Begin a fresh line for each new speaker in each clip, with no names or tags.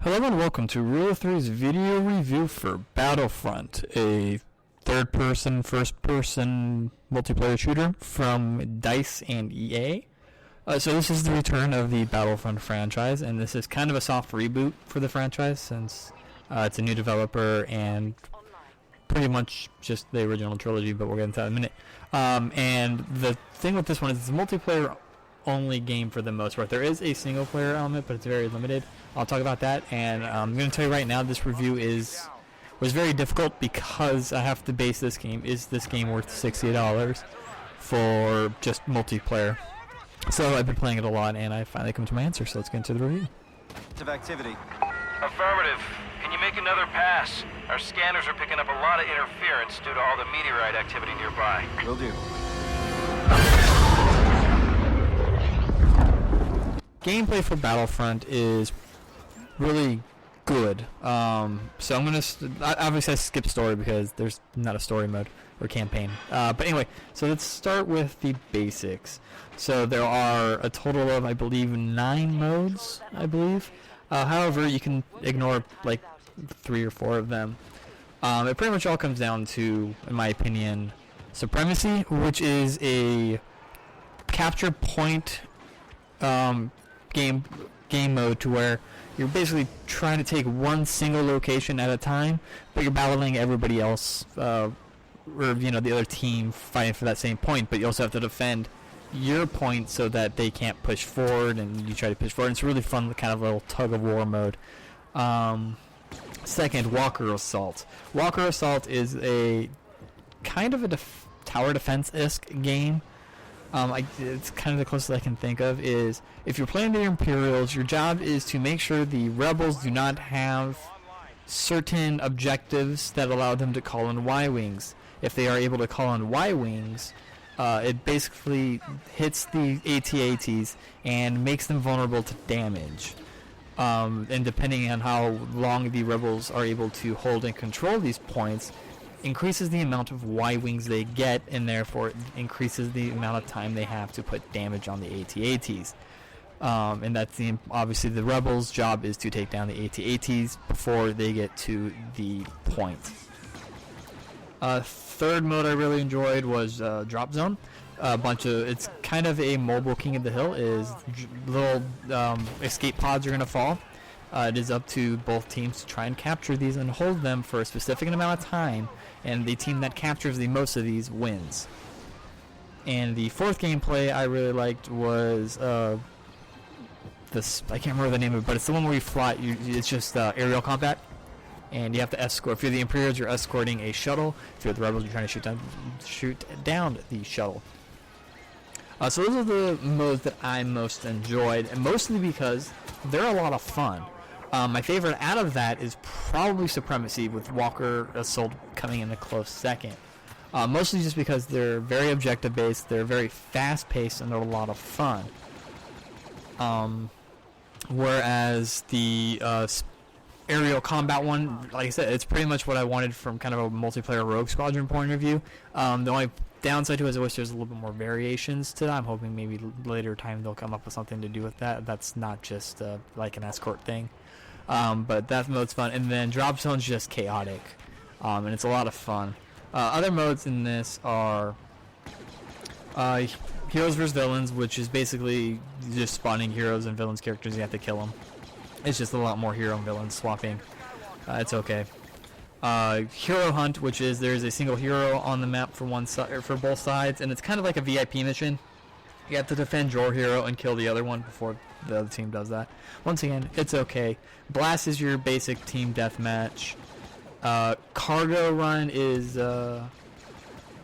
Hello and welcome to Rule of Three's video review for Battlefront, a third-person, first-person multiplayer shooter from DICE and EA. So this is the return of the Battlefront franchise, and this is kind of a soft reboot for the franchise since it's a new developer and pretty much just the original trilogy, but we'll get into that in a minute. And the thing with this one is it's a multiplayer only game for the most part. There is a single player element, but it's very limited. I'll talk about that, and I'm going to tell you right now, this review was very difficult because I have to base this game. Is this game worth $60 for just multiplayer? So I've been playing it a lot, and I finally come to my answer. So let's get into the review.
Of activity.
Affirmative. Can you make another pass? Our scanners are picking up a lot of interference due to all the meteorite activity nearby.
Will do.
Gameplay for Battlefront is really good. So I'm gonna obviously I skip story because there's not a story mode or campaign. But anyway, so let's start with the basics. So there are a total of, I believe, 9 modes. I believe. However, you can ignore like 3 or 4 of them. It pretty much all comes down to, in my opinion, supremacy, which is a capture point game mode to where you're basically trying to take one single location at a time, but you're battling everybody else, or the other team fighting for that same point. But you also have to defend your point so that they can't push forward, and you try to push forward. And it's a really fun kind of little tug of war mode. Second, Walker Assault. Walker Assault is a kind of a tower defense-esque game. It's kind of the closest I can think of is if you're playing the Imperials, your job is to make sure the rebels do not have certain objectives that allow them to call in Y-Wings. If they are able to call in Y-Wings, it basically hits the AT-ATs and makes them vulnerable to damage. And depending on how long the rebels are able to hold and control these points, increases the amount of Y-Wings they get, and therefore it increases the amount of time they have to put damage on the AT-ATs. And that's obviously the rebels' job is to take down the AT-ATs before they get to the point. Third mode I really enjoyed was Drop Zone. It's kind of a mobile King of the Hill. Is little escape pods are going to fall. It is up to both teams to try and capture these and hold them for a specific amount of time, and the team that captures the most of these wins. And the fourth gameplay I really liked was this. I can't remember the name of it, but it's the one where you fly. It's just aerial combat, and you have to escort. If you're the Imperials, you're escorting a shuttle. If you're the Rebels, you're trying to shoot down the shuttle. So those are the modes that I most enjoyed, and mostly because they're a lot of fun. My favorite out of that is probably Supremacy, with Walker Assault coming in a close second. Mostly just because they're very objective-based, they're very fast-paced, and they're a lot of fun. Whereas the aerial combat one, like I said, it's pretty much what I wanted from kind of a multiplayer Rogue Squadron point of view. The only downside to it is I wish there's a little bit more variations to that. I'm hoping maybe later time they'll come up with something to do with that. That's not just like an escort thing. But that mode's fun. And then Drop Zone's just chaotic. And it's a lot of fun. Other modes in this are Heroes vs. Villains, which is basically just spawning heroes and villains characters. You have to kill them. It's just a lot more hero and villain swapping. It's okay. Hero Hunt, which is there's a single hero on the map for one side or for both sides, and it's kind of like a VIP mission. You have to defend your hero and kill the other one before the other team does that. Once again, it's okay. Blast is your basic team deathmatch. Cargo Run is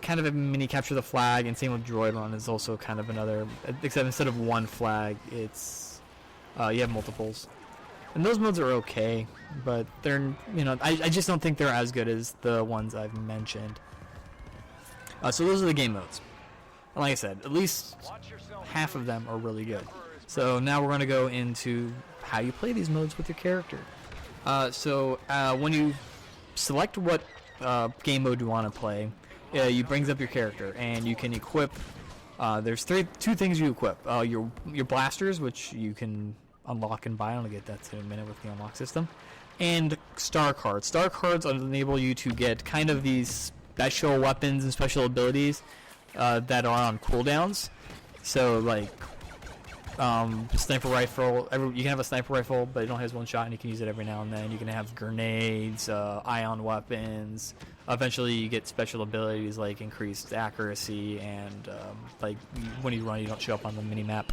kind of a mini capture the flag, and same with Droid Run is also kind of another, except instead of one flag, it's you have multiples. And those modes are okay, but they're, I just don't think they're as good as the ones I've mentioned. So those are the game modes. And like I said, at least half of them are really good. So now we're going to go into how you play these modes with your character. So when you select what game mode you want to play, you brings up your character, and you can equip. There's two things you equip. Your blasters, which you can unlock and buy. I'm going to get that in a minute with the unlock system. And star cards. Star cards enable you to get kind of these special weapons and special abilities that are on cooldowns. So, like, sniper rifle. You can have a sniper rifle, but it only has one shot, and you can use it every now and then. You can have grenades, ion weapons. Eventually, you get special abilities like increased accuracy, and like when you run, you don't show up on the mini map.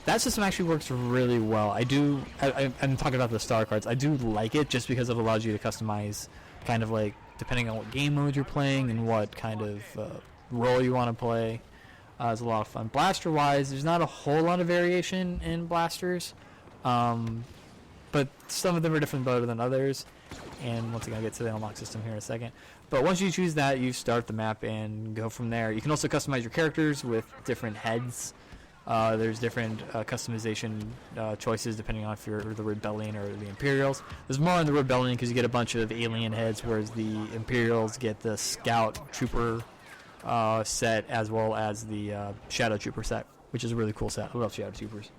That system actually works really well. I'm talking about the star cards. I do like it just because it allows you to customize, kind of like depending on what game mode you're playing and what kind of role you want to play. It's a lot of fun. Blaster-wise, there's not a whole lot of variation in blasters, but some of them are different better than others. And once again, I'll get to the unlock system here in a second. But once you choose that, you start the map and go from there. You can also customize your characters with different heads. There's different customization choices depending on if you're the Rebellion or the Imperials. There's more on the Rebellion because you get a bunch of alien heads, whereas the Imperials get the Scout Trooper set as well as the Shadow Trooper set, which is a really cool set. I love Shadow Troopers.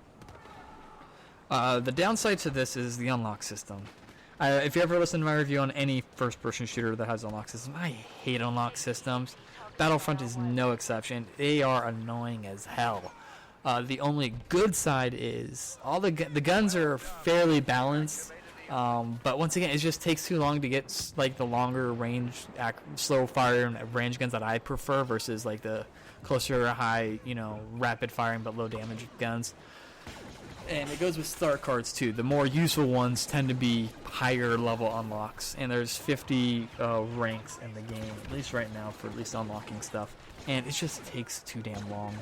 The downside to this is the unlock system. If you ever listen to my review on any first-person shooter that has unlock system, I hate unlock systems. Battlefront is no exception. They are annoying as hell. The only good side is all the guns are fairly balanced, but once again, it just takes too long to get like the longer range, slow fire and range guns that I prefer versus like the closer, high, rapid firing but low damage guns. And it goes with star cards too. The more useful ones tend to be higher level unlocks, and there's 50 ranks in the game, at least right now, for at least unlocking stuff. And it just takes too damn long.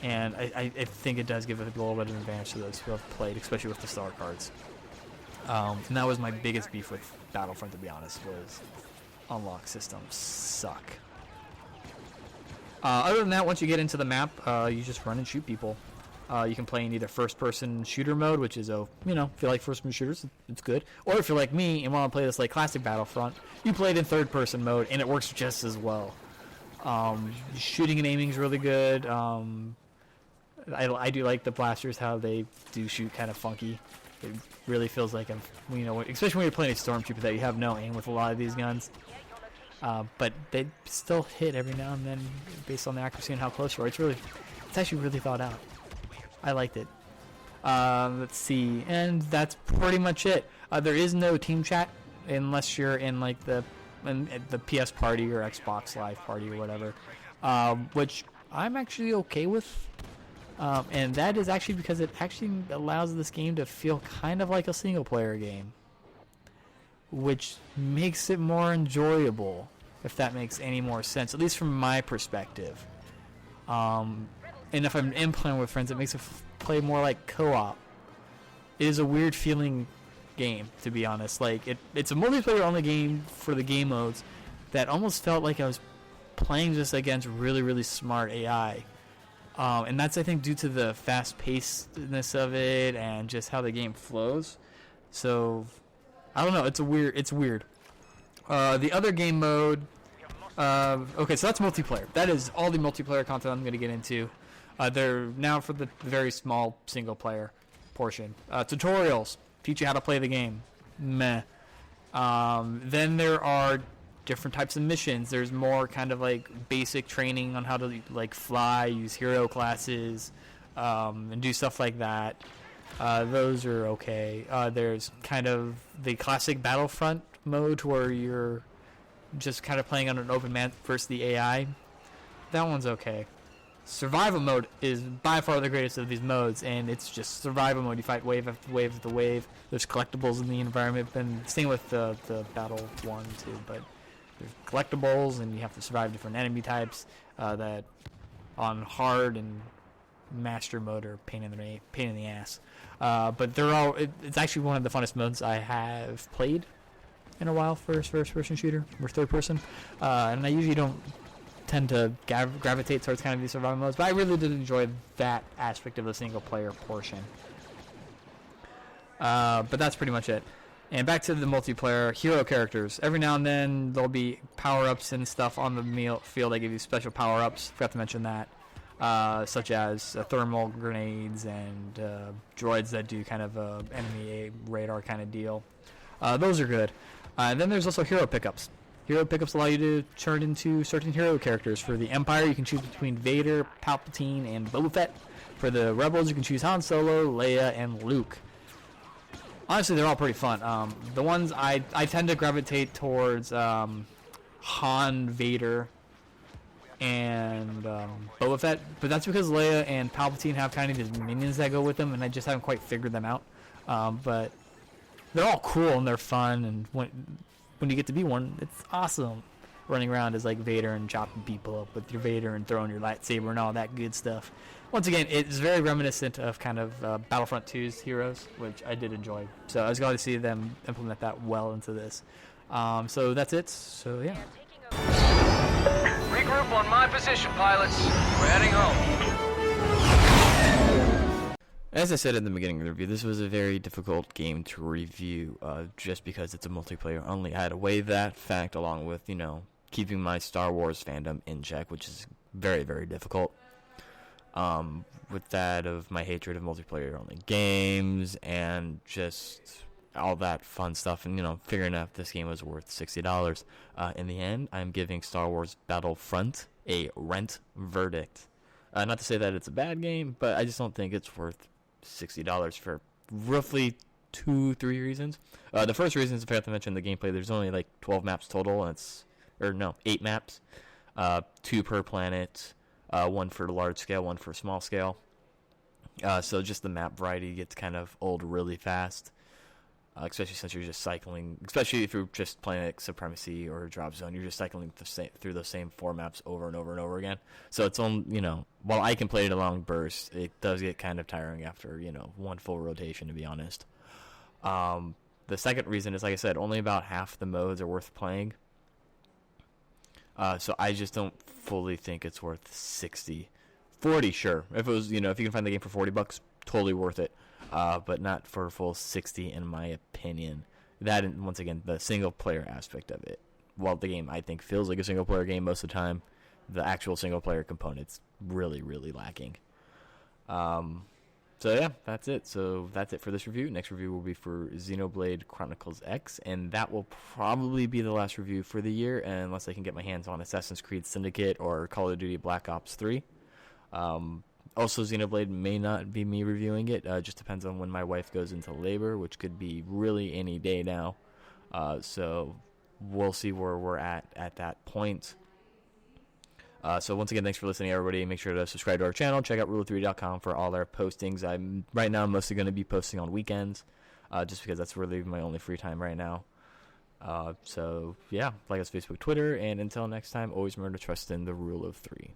And I think it does give it a little bit of an advantage to those who have played, especially with the star cards. And that was my biggest beef with Battlefront, to be honest, was unlock systems suck. Other than that, once you get into the map, you just run and shoot people. You can play in either first-person shooter mode, which is, if you like first-person shooters, it's good. Or if you're like me and want to play this like classic Battlefront, you play it in third-person mode, and it works just as well. Shooting and aiming is really good. I do like the blasters, how they do shoot kind of funky. It really feels like, especially when you're playing a Stormtrooper, that you have no aim with a lot of these guns. But they still hit every now and then based on the accuracy and how close you are. It's actually really thought out. I liked it. Let's see, and that's pretty much it. There is no team chat unless you're in like the PS Party or Xbox Live Party or whatever, which I'm actually okay with. And that is actually because it actually allows this game to feel kind of like a single-player game, which makes it more enjoyable, if that makes any more sense, at least from my perspective. And if I'm playing with friends, it makes it play more like co-op. It is a weird feeling game, to be honest. Like it's a multiplayer-only game for the game modes that almost felt like I was playing just against really, really smart AI. And that's, I think, due to the fast-pacedness of it and just how the game flows. So, I don't know. It's weird. The other game mode... okay, so that's multiplayer. That is all the multiplayer content I'm going to get into. They're now for the very small single-player portion. Tutorials. Teach you how to play the game. Meh. Then there are different types of missions. There's more kind of like basic training on how to like fly, use hero classes, and do stuff like that. Those are okay. There's kind of the classic Battlefront mode where you're just kind of playing on an open map versus the AI. That one's okay. Survival mode is by far the greatest of these modes, and it's just survival mode. You fight wave after wave after wave. There's collectibles in the environment, and same with the Battle 1 too, but there's collectibles, and you have to survive different enemy types that on hard and master mode are pain in the ass. But they're all. It's actually one of the funnest modes I have played in a while for a first-person shooter or third-person, and I usually don't tend to gravitate towards kind of these survival modes, but I really did enjoy that aspect of the single-player portion. But that's pretty much it. And back to the multiplayer, hero characters. Every now and then there'll be power-ups and stuff on the field that give you special power-ups. Forgot to mention that. such as thermal grenades and droids that do kind of a enemy radar kind of deal. Those are good. And then there's also hero pickups. Hero pickups allow you to turn into certain hero characters. For the Empire, you can choose between Vader, Palpatine, and Boba Fett. For the Rebels, you can choose Han Solo, Leia, and Luke. Honestly, they're all pretty fun. The ones I tend to gravitate towards Han, Vader, and Boba Fett, but that's because Leia and Palpatine have kind of these minions that go with them, and I just haven't quite figured them out. But they're all cool and they're fun, and when you get to be one, it's awesome. Running around as like Vader and chopping people up with your Vader and throwing your lightsaber and all that good stuff. Once again, it's very reminiscent of kind of Battlefront 2's heroes, which I did enjoy. So I was glad to see them implement that well into this. So that's it. So yeah.
Regroup on my position, pilots. We're heading home.
As I said in the beginning of the review, this was a very difficult game to review, just because it's a multiplayer only. I had to weigh that fact along with, keeping my Star Wars fandom in check, which is very, very difficult. With that of my hatred of multiplayer only games and just all that fun stuff, and figuring out if this game was worth $60. In the end, I'm giving Star Wars Battlefront a rent verdict. Not to say that it's a bad game, but I just don't think it's worth $60 for roughly 2-3 reasons. The first reason is, if I have to mention the gameplay, there's only like 12 maps total, and 8 maps, 2 per planet, 1 for large scale, 1 for small scale. So just the map variety gets kind of old really fast, especially since you're just cycling, especially if you're just playing like Supremacy or Drop Zone, you're just cycling through those same 4 maps over and over and over again. So it's on, while I can play it in long bursts, it does get kind of tiring after, one full rotation, to be honest. The second reason is, like I said, only about half the modes are worth playing. So I just don't fully think it's worth 60. 40, sure. If it was, if you can find the game for $40, totally worth it. But not for a full 60, in my opinion. That, and once again, the single player aspect of it. While the game, I think, feels like a single player game most of the time, the actual single player component's really, really lacking. So yeah, that's it. So that's it for this review. Next review will be for Xenoblade Chronicles X, and that will probably be the last review for the year, unless I can get my hands on Assassin's Creed Syndicate or Call of Duty Black Ops 3. Also, Xenoblade may not be me reviewing it. Just depends on when my wife goes into labor, which could be really any day now. So we'll see where we're at that point. So once again, thanks for listening, everybody. Make sure to subscribe to our channel. Check out rule3.com for all our postings. I'm right now mostly going to be posting on weekends, just because that's really my only free time right now. So yeah, like us Facebook, Twitter, and until next time, always remember to trust in the rule of 3.